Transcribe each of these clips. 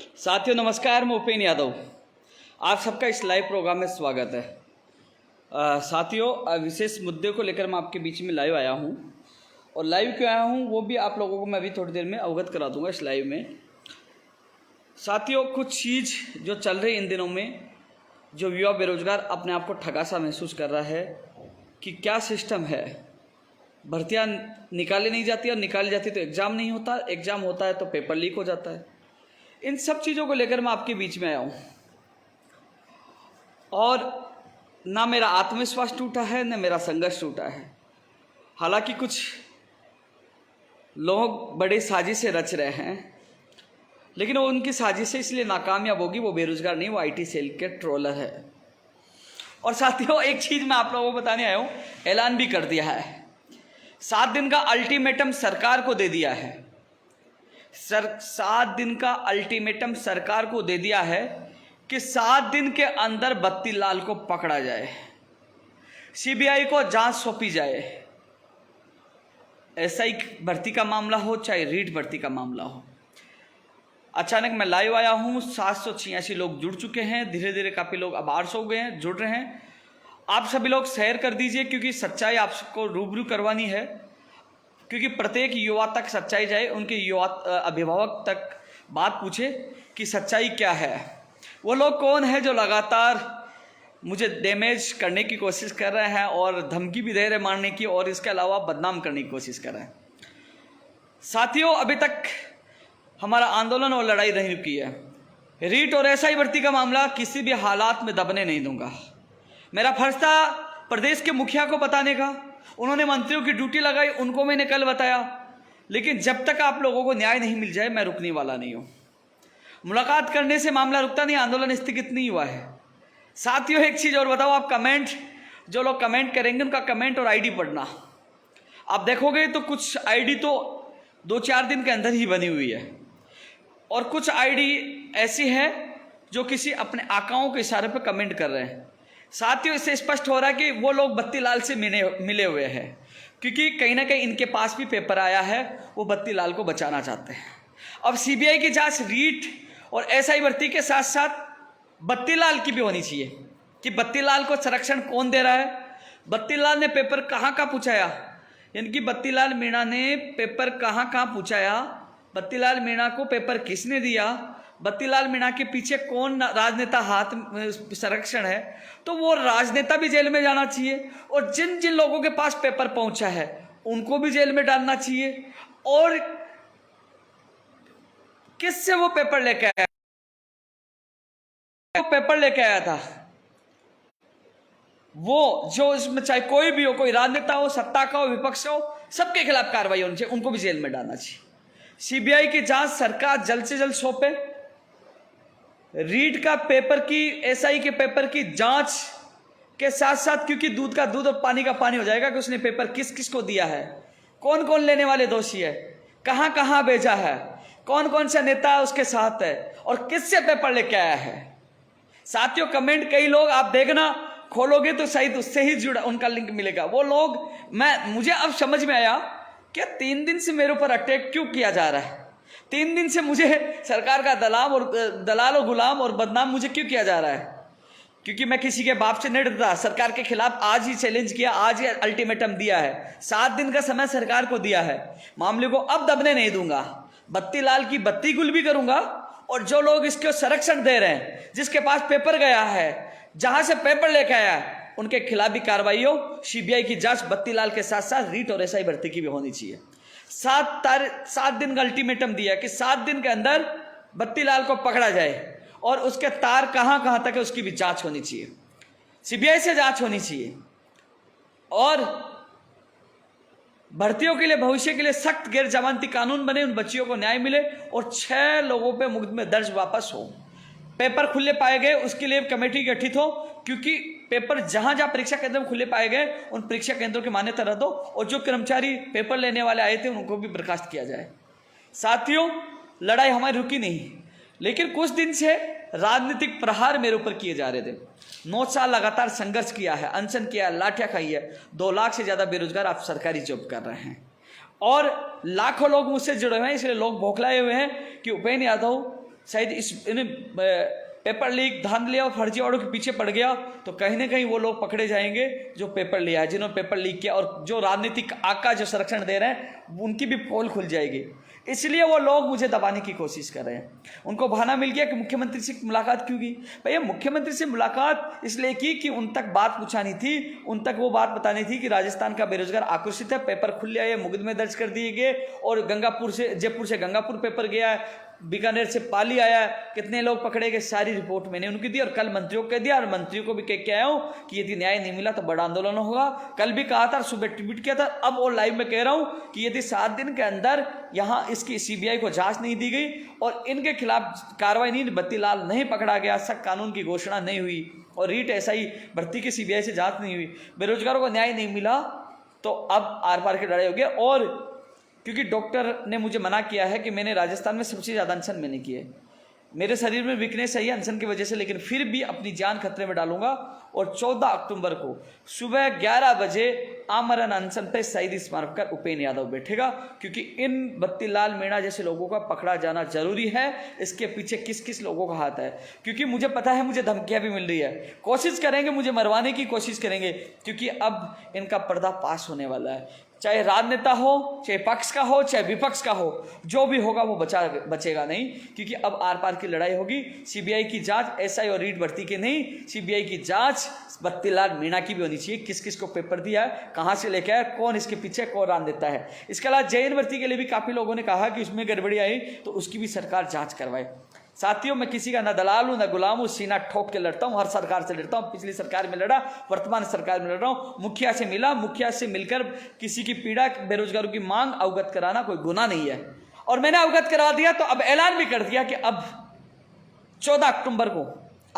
साथियों नमस्कार, मैं उपेन यादव। आप सबका इस लाइव प्रोग्राम में स्वागत है। साथियों, विशेष मुद्दे को लेकर मैं आपके बीच में लाइव आया हूं, और लाइव क्यों आया हूं वो भी आप लोगों को मैं अभी थोड़ी देर में अवगत करा दूंगा इस लाइव में। साथियों, कुछ चीज़ जो चल रही इन दिनों में, जो युवा बेरोजगार अपने आप को ठगा सा महसूस कर रहा है कि क्या सिस्टम है, भर्तियाँ निकाली नहीं जाती, और निकाली जाती तो एग्ज़ाम नहीं होता, एग्ज़ाम होता है तो पेपर लीक हो जाता है। इन सब चीज़ों को लेकर मैं आपके बीच में आया हूँ, और ना मेरा आत्मविश्वास टूटा है, ना मेरा संघर्ष टूटा है। हालांकि कुछ लोग बड़े साजिशें रच रहे हैं, लेकिन वो उनकी साजिशें इसलिए नाकामयाब होगी, वो बेरोजगार नहीं, वो आईटी सेल के ट्रोलर है। और साथियों, एक चीज़ मैं आप लोगों को बताने आया हूँ, ऐलान भी कर दिया है। 7 दिन का अल्टीमेटम सरकार को दे दिया है। 7 दिन का अल्टीमेटम सरकार को दे दिया है कि 7 दिन के अंदर बत्ती लाल को पकड़ा जाए, सीबीआई को जांच सौंपी जाए। एसआई भर्ती का मामला हो चाहे रीट भर्ती का मामला हो। अचानक मैं लाइव आया हूं, 786 लोग जुड़ चुके हैं, धीरे धीरे काफ़ी लोग अब 800 हो गए हैं, जुड़ रहे हैं। आप सभी लोग शेयर कर दीजिए, क्योंकि सच्चाई आपको रूबरू करवानी है, क्योंकि प्रत्येक युवा तक सच्चाई जाए, उनके युवा अभिभावक तक बात पूछे कि सच्चाई क्या है। वो लोग कौन है जो लगातार मुझे डैमेज करने की कोशिश कर रहे हैं और धमकी भी दे रहे मारने की, और इसके अलावा बदनाम करने की कोशिश कर रहे हैं। साथियों, अभी तक हमारा आंदोलन और लड़ाई नहीं रुकी है। रीट और एसआई भर्ती का मामला किसी भी हालात में दबने नहीं दूंगा। मेरा फर्ज था प्रदेश के मुखिया को बताने का, उन्होंने मंत्रियों की ड्यूटी लगाई, उनको मैंने कल बताया, लेकिन जब तक आप लोगों को न्याय नहीं मिल जाए मैं रुकने वाला नहीं हूँ। मुलाकात करने से मामला रुकता नहीं, आंदोलन स्थगित नहीं हुआ है। साथियों, एक चीज़ और बताओ, आप कमेंट, जो लोग कमेंट करेंगे उनका कमेंट और आईडी पढ़ना। आप देखोगे तो कुछ आईडी तो 2-4 दिन के अंदर ही बनी हुई है, और कुछ आईडी ऐसी है जो किसी अपने आकाओं के इशारे पर कमेंट कर रहे हैं। साथियों, इससे स्पष्ट हो रहा है कि वो लोग बत्ती लाल से मिले हुए हैं, क्योंकि कहीं ना कहीं इनके पास भी पेपर आया है, वो बत्ती लाल को बचाना चाहते हैं। अब सीबीआई की जांच रीट और एसआई भर्ती के साथ साथ बत्ती लाल की भी होनी चाहिए, कि बत्ती लाल को संरक्षण कौन दे रहा है, बत्ती लाल ने पेपर कहाँ कहाँ पूछाया, यानी कि बत्ती लाल मीणा ने पेपर कहाँ कहाँ पूछाया, बत्ती लाल मीणा को पेपर किसने दिया, बत्ती लाल मीणा के पीछे कौन राजनेता हाथ संरक्षण है। तो वो राजनेता भी जेल में जाना चाहिए, और जिन जिन लोगों के पास पेपर पहुंचा है उनको भी जेल में डालना चाहिए। और किससे वो पेपर लेके आया, वो पेपर लेके आया था, वो जो इसमें चाहे कोई भी हो, कोई राजनेता हो, सत्ता का हो, विपक्ष हो, सबके खिलाफ कार्रवाई होनी चाहिए, उनको भी जेल में डालना चाहिए। सीबीआई की जांच सरकार जल्द से जल्द सौंपे। रीट का पेपर की, एसआई के पेपर की जांच के साथ साथ, क्योंकि दूध का दूध और पानी का पानी हो जाएगा कि उसने पेपर किस किस को दिया है, कौन कौन लेने वाले दोषी है, कहां कहां भेजा है, कौन कौन सा नेता उसके साथ है, और किससे पेपर लेके आया है। साथियों, कमेंट कई लोग आप देखना, खोलोगे तो शायद उससे ही जुड़ा उनका लिंक मिलेगा। वो लोग, मुझे अब समझ में आया कि 3 दिन से मेरे ऊपर अटैक क्यों किया जा रहा है। 3 दिन से मुझे सरकार का दलाल और गुलाम और बदनाम मुझे क्यों किया जा रहा है, क्योंकि मैं किसी के बाप से नहीं डरता। सरकार के खिलाफ आज ही चैलेंज किया, आज ही अल्टीमेटम दिया है, 7 दिन का समय सरकार को दिया है। मामले को अब दबने नहीं दूंगा, बत्ती लाल की बत्ती गुल भी करूंगा, और जो लोग इसके संरक्षण दे रहे हैं, जिसके पास पेपर गया है, जहां से पेपर लेके आया है, उनके खिलाफ भी कार्रवाई हो। सीबीआई की जांच बत्ती लाल के साथ साथ रीट और एसआई भर्ती की भी होनी चाहिए। 7 दिन का अल्टीमेटम दिया कि 7 दिन के अंदर बत्ती लाल को पकड़ा जाए, और उसके तार कहां कहां तक है उसकी भी जांच होनी चाहिए, सीबीआई से जांच होनी चाहिए। और भर्तियों के लिए, भविष्य के लिए सख्त गैर जमानती कानून बने, उन बच्चियों को न्याय मिले, और 6 लोगों पे मुकदमे दर्ज वापस हो। पेपर खुले पाए गए, उसके लिए कमेटी गठित हो, क्योंकि पेपर जहां जहां परीक्षा केंद्र में खुले पाए गए उन परीक्षा केंद्रों की मान्यता रद्द हो, और जो कर्मचारी पेपर लेने वाले आए थे उनको भी बर्खास्त किया जाए। साथियों, लड़ाई हमारी रुकी नहीं, लेकिन कुछ दिन से राजनीतिक प्रहार मेरे ऊपर किए जा रहे थे। 9 साल लगातार संघर्ष किया है, अनशन किया है, लाठियां खाई है। 2 लाख से ज्यादा बेरोजगार आप सरकारी जॉब कर रहे हैं, और लाखों लोग मुझसे जुड़े हुए हैं, इसलिए लोग बौखलाए हुए हैं कि उपेन यादव शायद इस पेपर लीक, धांधली और फर्जीवाड़ों के पीछे पड़ गया तो कहीं ना कहीं वो लोग पकड़े जाएंगे जो पेपर लिया है, जिन्होंने पेपर लीक किया, और जो राजनीतिक आका जो संरक्षण दे रहे हैं उनकी भी पोल खुल जाएगी। इसलिए वो लोग मुझे दबाने की कोशिश कर रहे हैं। उनको बहाना मिल गया कि मुख्यमंत्री से मुलाकात क्यों की। भैया मुख्यमंत्री से मुलाकात इसलिए की कि उन तक बात पहुंचानी थी, उन तक वो बात बतानी थी कि राजस्थान का बेरोजगार आक्रोशित है, पेपर खुल गया है, मुकदमे दर्ज कर दिए गए, और जयपुर से गंगापुर पेपर गया है, बीकानेर से पाली आया, कितने लोग पकड़े गए, सारी रिपोर्ट मैंने उनकी दी और कल मंत्रियों को कह दिया, और मंत्रियों को भी कह के आया हूं कि यदि न्याय नहीं मिला तो बड़ा आंदोलन होगा। कल भी कहा था, सुबह ट्वीट किया था, अब और लाइव में कह रहा हूं कि यदि 7 दिन के अंदर यहां इसकी सीबीआई को जांच नहीं दी गई और इनके खिलाफ कार्रवाई नहीं, बत्तीलाल नहीं पकड़ा गया, सख्त कानून की घोषणा नहीं हुई और रीट एसआई भर्ती की सीबीआई से जांच नहीं हुई, बेरोजगारों को न्याय नहीं मिला, तो अब आर पार की लड़ाई होगी। और क्योंकि डॉक्टर ने मुझे मना किया है कि मैंने राजस्थान में सबसे ज़्यादा अनशन मैंने किए, मेरे शरीर में वीकनेस है अनशन की वजह से, लेकिन फिर भी अपनी जान खतरे में डालूंगा। और 14 अक्टूबर को सुबह 11 बजे आमरण अनशन पे शहीद स्मारक पर उपेंद्र यादव बैठेगा, क्योंकि इन बत्तीलाल मीणा जैसे लोगों का पकड़ा जाना जरूरी है। इसके पीछे किस किस लोगों का हाथ है, क्योंकि मुझे पता है मुझे धमकियां भी मिल रही है, कोशिश करेंगे मुझे मरवाने की कोशिश करेंगे, क्योंकि अब इनका पर्दा पास होने वाला है। चाहे राजनेता हो, चाहे पक्ष का हो, चाहे विपक्ष का हो, जो भी होगा वो बचेगा नहीं, क्योंकि अब आर पार की लड़ाई होगी। सीबीआई की जांच एसआई और रीट भर्ती की नहीं, सीबीआई की जांच बत्तीलाल मीणा की भी होनी चाहिए। किस किस को पेपर दिया है, कहां से लेके आया, कौन इसके पीछे कौन राजनेता है। इसके अलावा जेएन भर्ती के लिए भी काफी लोगों ने कहा कि उसमें गड़बड़ी आई, तो उसकी भी सरकार जांच करवाए। साथियों, मैं किसी का ना दलाल हूं ना गुलाम हूं, सीना ठोक के लड़ता हूं, हर सरकार से लड़ता हूं, पिछली सरकार में लड़ा, वर्तमान सरकार में लड़ रहा हूं, मुखिया से मिला, मुखिया से मिलकर किसी की पीड़ा, बेरोजगारों की मांग अवगत कराना कोई गुनाह नहीं है, और मैंने अवगत करा दिया। तो अब ऐलान भी कर दिया कि अब 14 अक्टूबर को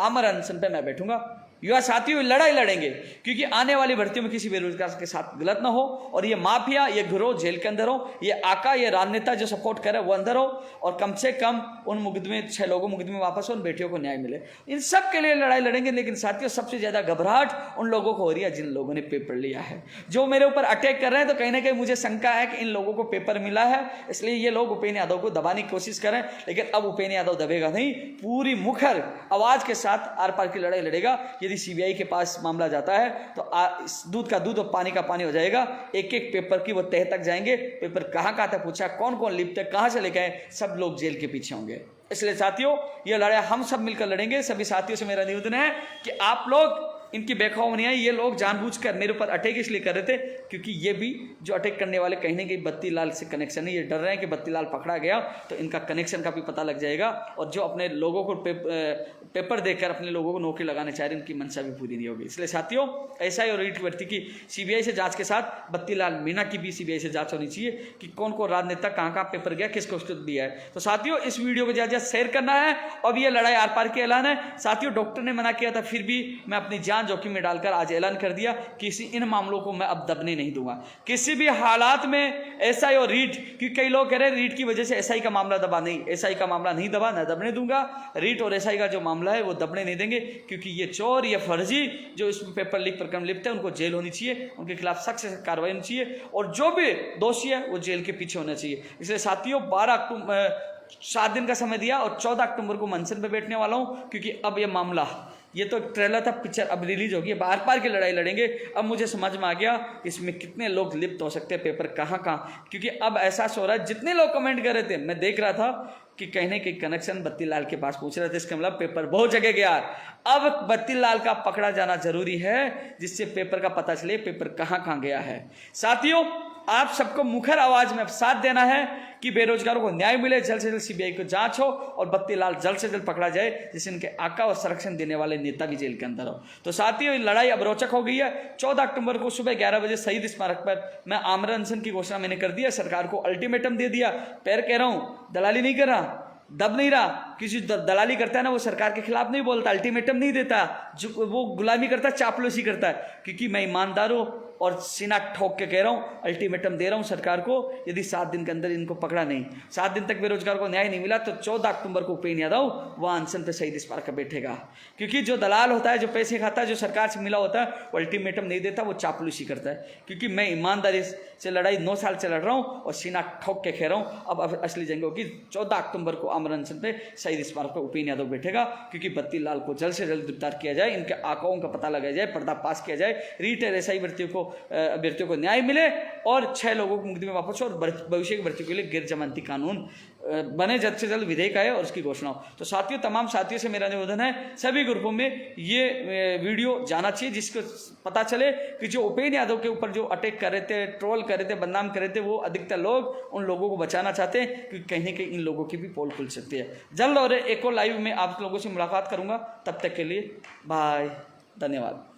आमरण अनशन पे मैं बैठूंगा। युवा साथियों, लड़ाई लड़ेंगे, क्योंकि आने वाली भर्तियों में किसी बेरोजगार के साथ गलत ना हो, और ये माफिया, ये गिरोह जेल के अंदर हो, ये आका, ये राजनेता जो सपोर्ट करे वो अंदर हो, और कम से कम उन मुकदमे 6 लोगों मुकदमे वापस हो, उन बेटियों को न्याय मिले। इन सब के लिए लड़ाई लड़ेंगे। लेकिन साथियों, सबसे ज्यादा घबराहट उन लोगों को हो रही है जिन लोगों ने पेपर लिया है, जो मेरे ऊपर अटैक कर रहे हैं। तो कहीं ना कहीं मुझे शंका है कि इन लोगों को पेपर मिला है, इसलिए ये लोग उपेंद्र यादव को दबाने की कोशिश करें। लेकिन अब उपेंद्र यादव दबेगा नहीं, पूरी मुखर आवाज के साथ आर पार की लड़ाई लड़ेगा। यदि सीबीआई के पास मामला जाता है तो दूध का दूध और पानी का पानी हो जाएगा। एक एक पेपर की वो तह तक जाएंगे, पेपर कहां कहां तक पूछा, कौन कौन लिप्त है, कहां से लेके आए, सब लोग जेल के पीछे होंगे। इसलिए साथियों, ये लड़ाई हम सब मिलकर लड़ेंगे। सभी साथियों से मेरा निवेदन है कि आप लोग इनकी बेखौफ नहीं है। ये लोग जानबूझकर मेरे ऊपर अटैक इसलिए कर रहे थे क्योंकि ये भी जो अटैक करने वाले कहीं ना कहीं बत्तीलाल से कनेक्शन है। ये डर रहे हैं कि बत्तीलाल पकड़ा गया तो इनका कनेक्शन का भी पता लग जाएगा, और जो अपने लोगों को पेपर देकर अपने लोगों को नौकरी लगाने चाह रहे हैं, उनकी मंशा भी पूरी नहीं होगी। इसलिए साथियों, एसआई और रीट भर्ती की सीबीआई से जांच के साथ बत्तीलाल मीणा की भी सीबीआई से जांच होनी चाहिए कि कौन कौन राजनेता कहाँ कहाँ पेपर गया, किसको दिया है। तो साथियों, इस वीडियो को ज़्यादा शेयर करना है। अब ये लड़ाई आर पार के ऐलान है। साथियों, डॉक्टर ने मना किया था, फिर भी मैं अपनी जान जोखिम में डालकर आज ऐलान कर दिया कि इन मामलों को मैं अब दबने नहीं दूंगा किसी भी हालात में। एसआई और रीट, क्योंकि कई लोग कह रहे हैं रीट की वजह से एसआई का मामला दबा, नहीं, एसआई का मामला नहीं दबा, न दबने दूंगा। रीट और एसआई का जो मामला है वो दबने नहीं देंगे, क्योंकि ये चोर, ये फर्जी जो इसमें पेपर लीक प्रकरण लिप्त है, उनको जेल होनी चाहिए, उनके खिलाफ सख्त से कार्रवाई होनी चाहिए, और जो भी दोषी है वो जेल के पीछे होना चाहिए। इसलिए साथियों, 7 दिन का समय दिया और 14 अक्टूबर को मंचन पे बैठने वाला हूं, क्योंकि अब ये मामला, ये तो ट्रेलर था, पिक्चर अब रिलीज होगी, बार बार की लड़ाई लड़ेंगे। अब मुझे समझ में आ गया इसमें कितने लोग लिप्त हो सकते हैं, पेपर कहाँ कहाँ, क्योंकि अब एहसास हो रहा है। जितने लोग कमेंट कर रहे थे, मैं देख रहा था कि कहने के कनेक्शन बत्तीलाल के पास पूछ रहे थे, इसका मतलब पेपर बहुत जगह गया। अब बत्तीलाल का पकड़ा जाना जरूरी है, जिससे पेपर का पता चले पेपर कहाँ कहाँ गया है। साथियों, आप सबको मुखर आवाज में अब साथ देना है कि बेरोजगारों को न्याय मिले, जल्द से जल्द सीबीआई को जांच हो और बत्तीलाल जल्द से जल्द पकड़ा जाए, जिससे इनके आका और संरक्षण देने वाले नेता भी जेल के अंदर हो। तो साथियों, ये लड़ाई अब रोचक हो गई है। 14 अक्टूबर को सुबह 11 बजे शहीद स्मारक पर मैं आमरण अनशन की घोषणा मैंने कर दिया, सरकार को अल्टीमेटम दे दिया। पैर कह रहा हूं, दलाली नहीं कर रहा, दब नहीं रहा। किसी दलाली करता है ना, वो सरकार के खिलाफ नहीं बोलता, अल्टीमेटम नहीं देता, जो वो गुलामी करता है, चापलूसी करता है, क्योंकि मैं ईमानदार हूं, और सीना ठोक के कह रहा हूँ, अल्टीमेटम दे रहा हूँ सरकार को, यदि 7 दिन के अंदर इनको पकड़ा नहीं, 7 दिन तक बेरोजगार को न्याय नहीं मिला तो 14 अक्टूबर को उपेंद्र यादव वह अनशन पे शहीद स्मारक पर बैठेगा। क्योंकि जो दलाल होता है, जो पैसे खाता है, जो सरकार से मिला होता है, वो अल्टीमेटम नहीं देता, वो चापलूसी करता है। क्योंकि मैं ईमानदारी से लड़ाई 9 साल से लड़ रहा हूँ और सीना ठोक के कह रहा हूँ, अब असली जंग होगी। 14 अक्टूबर को अमर अनशन पे शहीद स्मारक पर उपेंद्र यादव बैठेगा। क्योंकि बत्ती लाल को जल्द से जल्द गिरफ्तार किया जाए, इनके आंकड़ों का पता लगाया जाए, पर्दाफाश किया जाए, रीट एसआई अभ्यर्थियों को न्याय मिले और 6 लोगों को मुक्ति में वापस और भविष्य की भर्तियों के लिए गैर जमानती कानून बने, जल्द से जल्द विधेयक आए और उसकी घोषणा हो। तो साथियों, तमाम साथियों से मेरा निवेदन है, सभी ग्रुपों में ये वीडियो जाना चाहिए, जिसको पता चले कि जो उपेंद्र यादव के ऊपर जो अटैक कर रहे थे, ट्रोल कर रहे थे, बदनाम कर रहे थे, वो अधिकतर लोग उन लोगों को बचाना चाहते हैं, क्योंकि कहीं न कहीं इन लोगों की भी पोल खुल सकती है। जल्द और एक और लाइव में आप लोगों से मुलाकात करूंगा, तब तक के लिए बाय, धन्यवाद।